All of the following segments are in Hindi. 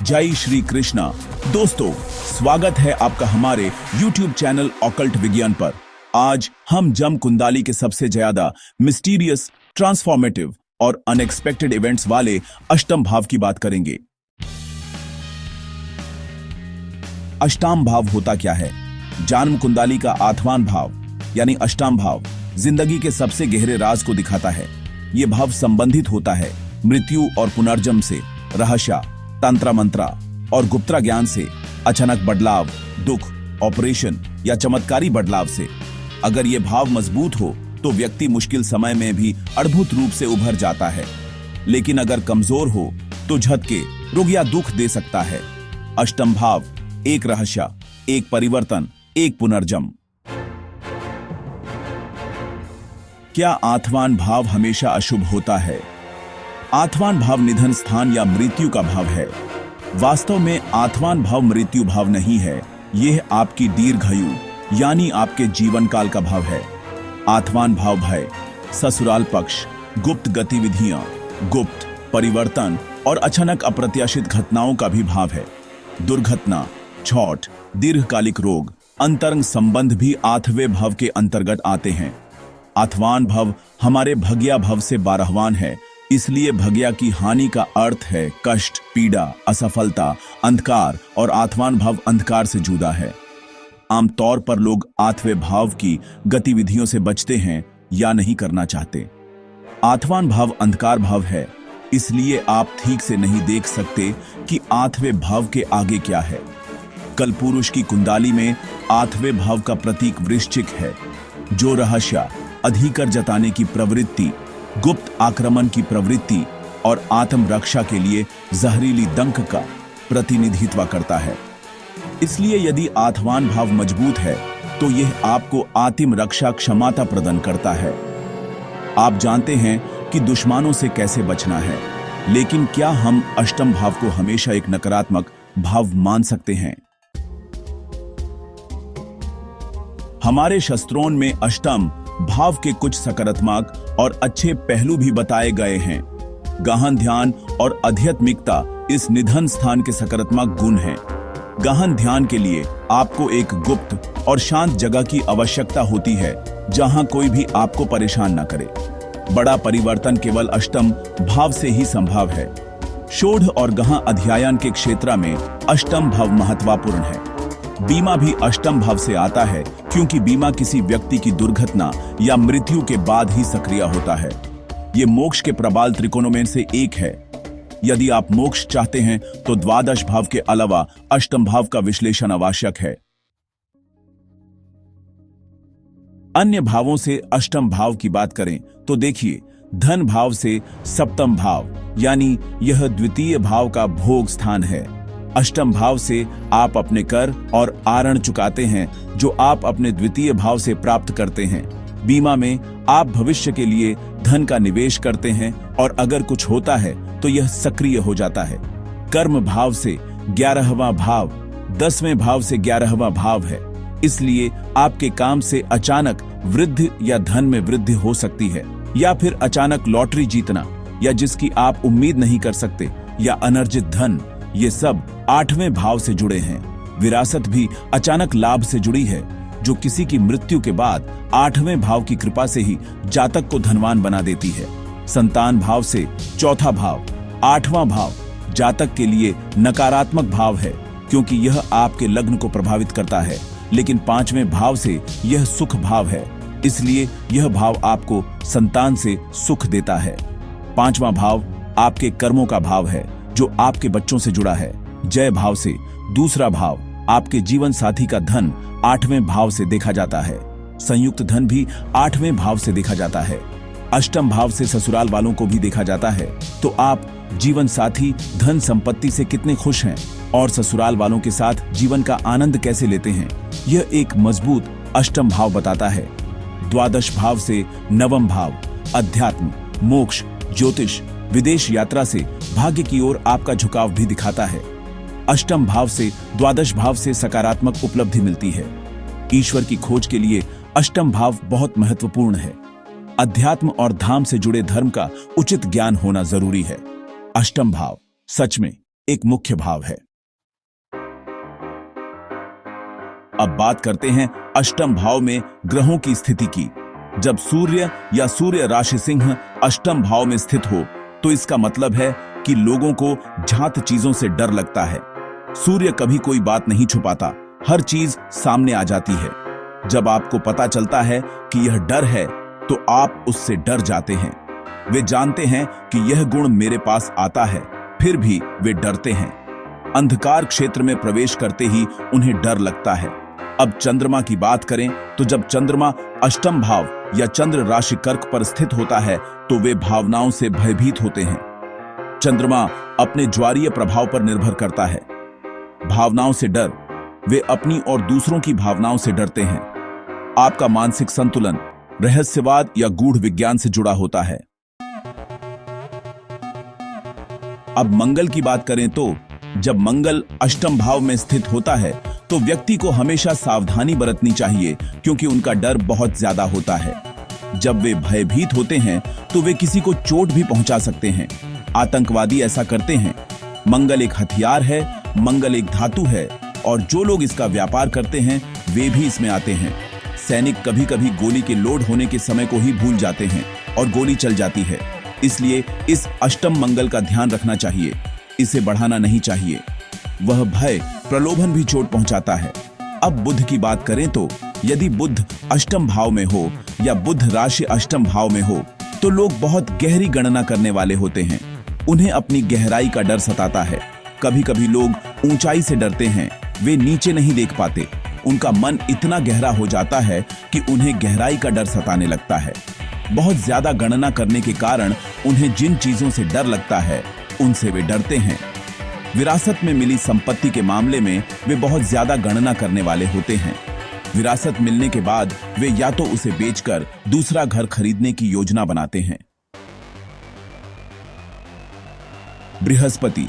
जय श्री कृष्णा। दोस्तों, स्वागत है आपका हमारे YouTube चैनल ऑकल्ट विज्ञान पर। आज हम जम कुंडली के सबसे ज्यादा मिस्टीरियस, ट्रांसफॉर्मेटिव और अनएक्सपेक्टेड इवेंट्स वाले अष्टम भाव की बात करेंगे। अष्टम भाव होता क्या है? जन्म कुंडली का आठवां भाव यानी अष्टम भाव जिंदगी के सबसे गहरे राज को दिखाता है। यह भाव संबंधित होता है मृत्यु और पुनर्जन्म से, रहस्य, तंत्र मंत्र और गुप्त ज्ञान से, अचानक बदलाव, दुख, ऑपरेशन या चमत्कारी बदलाव से। अगर यह भाव मजबूत हो तो व्यक्ति मुश्किल समय में भी अद्भुत रूप से उभर जाता है, लेकिन अगर कमजोर हो तो झटके, रोग या दुख दे सकता है। अष्टम भाव एक रहस्य, एक परिवर्तन, एक पुनर्जन्म। क्या आठवां भाव हमेशा अशुभ होता है? आठवां भाव निधन स्थान या मृत्यु का भाव है। वास्तव में आठवां भाव मृत्यु भाव नहीं है, यह आपकी दीर्घायु यानी आपके जीवन काल का भाव है। आठवां भाव भय, ससुराल पक्ष, गुप्त गतिविधियां, गुप्त परिवर्तन और अचानक अप्रत्याशित घटनाओं का भी भाव है। दुर्घटना, छौट, दीर्घकालिक रोग, अंतरंग संबंध भी आठवें भाव के अंतर्गत आते हैं। आठवां भाव हमारे भग्या भाव से 12वां है, इसलिए भग्या की हानि का अर्थ है कष्ट, पीड़ा, असफलता, अंधकार, और आठवां भाव अंधकार से जुड़ा है। आमतौर पर लोग आठवें भाव की गतिविधियों से बचते हैं या नहीं करना चाहते। आठवां भाव अंधकार भाव है, इसलिए आप ठीक से नहीं देख सकते कि आठवें भाव के आगे क्या है। कलपुरुष की कुंडली में आठवें भाव का प्रतीक वृश्चिक है, जो रहस्य, अधिकार जताने की प्रवृत्ति, गुप्त आक्रमण की प्रवृत्ति और आत्म रक्षा के लिए जहरीली डंक का प्रतिनिधित्व करता है। इसलिए यदि आठवां भाव मजबूत है तो यह आपको आत्म रक्षा क्षमता प्रदान करता है। आप जानते हैं कि दुश्मनों से कैसे बचना है, लेकिन क्या हम अष्टम भाव को हमेशा एक नकारात्मक भाव मान सकते हैं? हमारे शास्त्रों में अष्टम भाव के कुछ सकारात्मक और अच्छे पहलू भी बताए गए हैं। गहन ध्यान और आध्यात्मिकता इस निधन स्थान के सकारात्मक गुण हैं। गहन ध्यान के लिए आपको एक गुप्त और शांत जगह की आवश्यकता होती है, जहां कोई भी आपको परेशान न करे। बड़ा परिवर्तन केवल अष्टम भाव से ही संभव है। शोध और गहन अध्ययन के क्षेत्र में अष्टम भाव महत्वपूर्ण है। बीमा भी अष्टम भाव से आता है, क्योंकि बीमा किसी व्यक्ति की दुर्घटना या मृत्यु के बाद ही सक्रिय होता है। यह मोक्ष के प्रबल त्रिकोणों में से एक है। यदि आप मोक्ष चाहते हैं तो द्वादश भाव के अलावा अष्टम भाव का विश्लेषण आवश्यक है। अन्य भावों से अष्टम भाव की बात करें तो देखिए, धन भाव से सप्तम भाव यानी यह द्वितीय भाव का भोग स्थान है। अष्टम भाव से आप अपने कर और आरण चुकाते हैं, जो आप अपने द्वितीय भाव से प्राप्त करते हैं। बीमा में आप भविष्य के लिए धन का निवेश करते हैं और अगर कुछ होता है तो यह सक्रिय हो जाता है। कर्म भाव से 11वां भाव 10वें भाव से 11वां भाव है, इसलिए आपके काम से अचानक वृद्धि या धन में वृद्धि हो सकती है, या फिर अचानक लॉटरी जीतना, या जिसकी आप उम्मीद नहीं कर सकते, या अनर्जित धन। ये सब 8वें भाव से जुड़े हैं। विरासत भी अचानक लाभ से जुड़ी है, जो किसी की मृत्यु के बाद 8वें भाव की कृपा से ही जातक को धनवान बना देती है। संतान भाव से चौथा भाव 8वां भाव जातक के लिए नकारात्मक भाव है, क्योंकि यह आपके लग्न को प्रभावित करता है, लेकिन 5वें भाव से यह सुख भाव है, इसलिए यह भाव आपको संतान से सुख देता है। 5वां भाव आपके कर्मों का भाव है, जो आपके बच्चों से जुड़ा है। जय भाव से दूसरा भाव आपके जीवन साथी का धन 8वें भाव से देखा जाता है। संयुक्त धन भी 8वें भाव से देखा जाता है। अष्टम भाव से ससुराल वालों को भी देखा जाता है। तो आप जीवन साथी, धन संपत्ति से कितने खुश हैं और ससुराल वालों के साथ जीवन का आनंद कैसे लेते हैं, यह एक मजबूत अष्टम भाव बताता है। द्वादश भाव से 9वां भाव अध्यात्म, मोक्ष, ज्योतिष, विदेश यात्रा से भाग्य की ओर आपका झुकाव भी दिखाता है। अष्टम भाव से द्वादश भाव से सकारात्मक उपलब्धि मिलती है। ईश्वर की खोज के लिए अष्टम भाव बहुत महत्वपूर्ण है। अध्यात्म और धाम से जुड़े धर्म का उचित ज्ञान होना जरूरी है। अष्टम भाव सच में एक मुख्य भाव है। अब बात करते हैं अष्टम भाव में ग्रहों की स्थिति की। जब सूर्य या सूर्य राशि सिंह अष्टम भाव में स्थित हो तो इसका मतलब है कि लोगों को झांत चीजों से डर लगता है। सूर्य कभी कोई बात नहीं छुपाता, हर चीज सामने आ जाती है। जब आपको पता चलता है कि यह डर है तो आप उससे डर जाते हैं। वे जानते हैं कि यह गुण मेरे पास आता है, फिर भी वे डरते हैं। अंधकार क्षेत्र में प्रवेश करते ही उन्हें डर लगता है। अब चंद्रमा की बात करें तो जब चंद्रमा अष्टम भाव या चंद्र राशि कर्क पर स्थित होता है तो वे भावनाओं से भयभीत होते हैं। चंद्रमा अपने ज्वारीय प्रभाव पर निर्भर करता है। भावनाओं से डर, वे अपनी और दूसरों की भावनाओं से डरते हैं। आपका मानसिक संतुलन रहस्यवाद या गूढ़ विज्ञान से जुड़ा होता है। अब मंगल की बात करें तो जब मंगल अष्टम भाव में स्थित होता है तो व्यक्ति को हमेशा सावधानी बरतनी चाहिए, क्योंकि उनका डर बहुत ज्यादा होता है। जब वे भयभीत होते हैं तो वे किसी को चोट भी पहुंचा सकते हैं। आतंकवादी ऐसा करते हैं। मंगल एक हथियार है, मंगल एक धातु है, और जो लोग इसका व्यापार करते हैं वे भी इसमें आते हैं। सैनिक कभी कभी गोली के लोड होने के समय को ही भूल जाते हैं और गोली चल जाती है। इसलिए इस अष्टम मंगल का ध्यान रखना चाहिए, इसे बढ़ाना नहीं चाहिए। वह भय प्रलोभन भी चोट पहुंचाता है। अब बुध की बात करें तो यदि बुध अष्टम भाव में हो या बुध राशि अष्टम भाव में हो तो लोग बहुत गहरी गणना करने वाले होते हैं। उन्हें अपनी गहराई का डर सताता है। कभी कभी लोग ऊंचाई से डरते हैं, वे नीचे नहीं देख पाते। उनका मन इतना गहरा हो जाता है कि उन्हें गहराई का डर सताने लगता है। बहुत ज्यादा गणना करने के कारण उन्हें जिन चीजों से डर लगता है उनसे वे डरते हैं। विरासत में मिली संपत्ति के मामले में वे बहुत ज्यादा गणना करने वाले होते हैं। विरासत मिलने के बाद वे या तो उसे बेचकर दूसरा घर खरीदने की योजना बनाते हैं। बृहस्पति,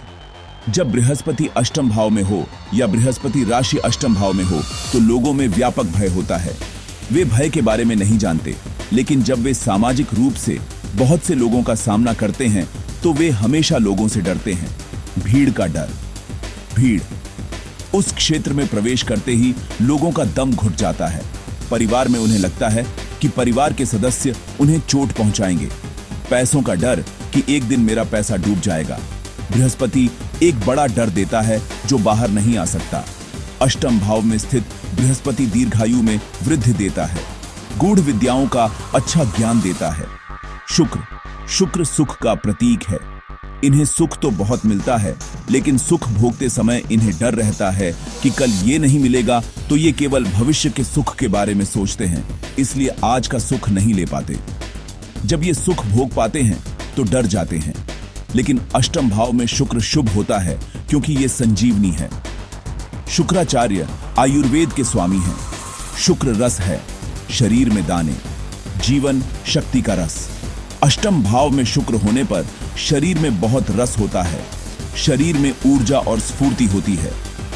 जब बृहस्पति अष्टम भाव में हो या बृहस्पति राशि अष्टम भाव में हो तो लोगों में व्यापक भय होता है। वे भय के बारे में नहीं जानते, लेकिन जब वे सामाजिक रूप से बहुत से लोगों का सामना करते हैं तो वे हमेशा लोगों से डरते हैं। भीड़ का डर, भीड़, उस क्षेत्र में प्रवेश करते ही लोगों का दम घुट जाता है। परिवार में उन्हें लगता है कि परिवार के सदस्य उन्हें चोट पहुंचाएंगे। पैसों का डर कि एक दिन मेरा पैसा डूब जाएगा। बृहस्पति एक बड़ा डर देता है जो बाहर नहीं आ सकता। अष्टम भाव में स्थित बृहस्पति दीर्घायु में वृद्धि देता है, गूढ़ विद्याओं का अच्छा ज्ञान देता है। शुक्र सुख का प्रतीक है। इन्हें सुख तो बहुत मिलता है, लेकिन सुख भोगते समय इन्हें डर रहता है कि कल ये नहीं मिलेगा, तो ये केवल भविष्य के सुख के बारे में सोचते हैं, इसलिए आज का सुख नहीं ले पाते। जब ये सुख भोग पाते हैं तो डर जाते हैं। लेकिन अष्टम भाव में शुक्र शुभ होता है क्योंकि ये संजीवनी है। शुक्राचार्य आयुर्वेद के स्वामी हैं। शुक्र रस है, शरीर में दाने, जीवन शक्ति का रस। अष्टम भाव में शुक्र होने पर शरीर में बहुत रस होता है, शरीर में ऊर्जा और स्फूर्ति होती है।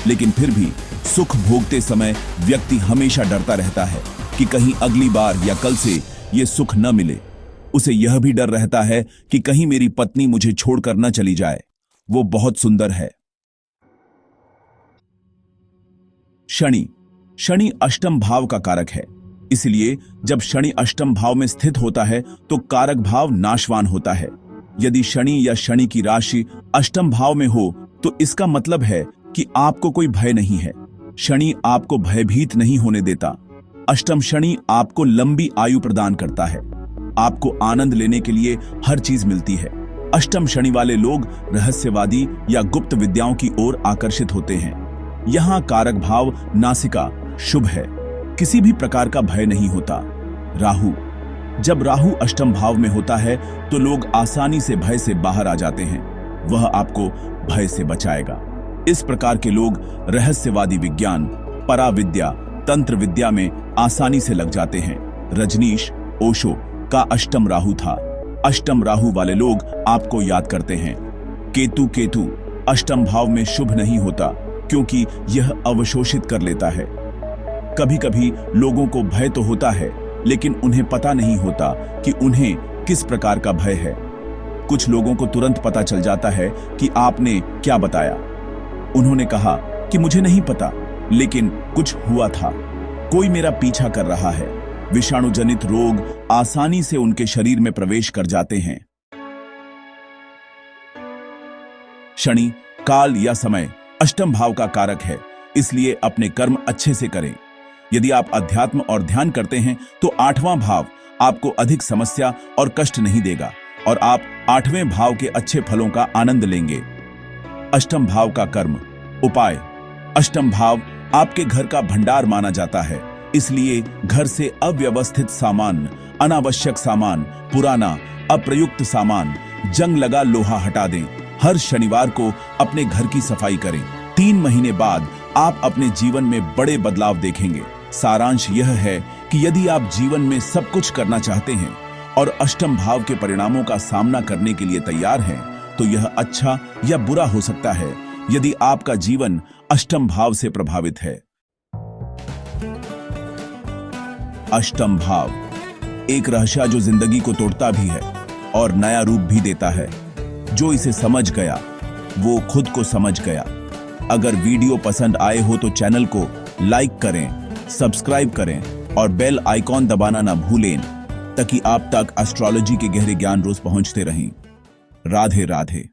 लेकिन फिर भी सुख भोगते समय व्यक्ति हमेशा डरता रहता है कि कहीं अगली बार या कल से ये सुख न मिले। उसे यह भी डर रहता है कि कहीं मेरी पत्नी मुझे छोड़कर न चली जाए, वो बहुत सुंदर है। शनि अष्टम भाव का कारक है, इसलिए जब शनि अष्टम भाव में स्थित होता है तो कारक भाव नाशवान होता है। यदि शनि या शनि की राशि अष्टम भाव में हो तो इसका मतलब है कि आपको कोई भय नहीं है। शनि आपको भयभीत नहीं होने देता। अष्टम शनि आपको लंबी आयु प्रदान करता है। आपको आनंद लेने के लिए हर चीज मिलती है। अष्टम शनि वाले लोग रहस्यवादी या गुप्त विद्याओं की ओर आकर्षित होते हैं। यहाँ कारक भाव नासिका शुभ है, किसी भी प्रकार का भय नहीं होता। राहु, जब राहु अष्टम भाव में होता है तो लोग आसानी से भय से बाहर आ जाते हैं। वह आपको भय से बचाएगा। इस प्रकार के लोग रहस्यवादी विज्ञान, पराविद्या, तंत्र विद्या में आसानी से लग जाते हैं। रजनीश ओशो का अष्टम राहु था। अष्टम राहु वाले लोग आपको याद करते हैं। केतु अष्टम भाव में शुभ नहीं होता क्योंकि यह अवशोषित कर लेता है। कभी कभी लोगों को भय तो होता है, लेकिन उन्हें पता नहीं होता कि उन्हें किस प्रकार का भय है। कुछ लोगों को तुरंत पता चल जाता है कि आपने क्या बताया। उन्होंने कहा कि मुझे नहीं पता, लेकिन कुछ हुआ था। कोई मेरा पीछा कर रहा है। विषाणु जनित रोग आसानी से उनके शरीर में प्रवेश कर जाते हैं। शनि, काल या समय अष्टम भाव का कारक है, इसलिए अपने कर्म अच्छे से करें। यदि आप अध्यात्म और ध्यान करते हैं तो 8वां भाव आपको अधिक समस्या और कष्ट नहीं देगा और आप 8वें भाव के अच्छे फलों का आनंद लेंगे। अष्टम भाव का कर्म उपाय। अष्टम भाव आपके घर का भंडार माना जाता है, इसलिए घर से अव्यवस्थित सामान, अनावश्यक सामान, पुराना अप्रयुक्त सामान, जंग लगा लोहा हटा दें। हर शनिवार को अपने घर की सफाई करें। 3 महीने बाद आप अपने जीवन में बड़े बदलाव देखेंगे। सारांश यह है कि यदि आप जीवन में सब कुछ करना चाहते हैं और अष्टम भाव के परिणामों का सामना करने के लिए तैयार हैं, तो यह अच्छा या बुरा हो सकता है यदि आपका जीवन अष्टम भाव से प्रभावित है। अष्टम भाव एक रहस्य जो जिंदगी को तोड़ता भी है और नया रूप भी देता है। जो इसे समझ गया वो खुद को समझ गया। अगर वीडियो पसंद आए हो तो चैनल को लाइक करें, सब्सक्राइब करें और बेल आइकॉन दबाना ना भूलें, ताकि आप तक एस्ट्रोलॉजी के गहरे ज्ञान रोज पहुंचते रहें। राधे राधे।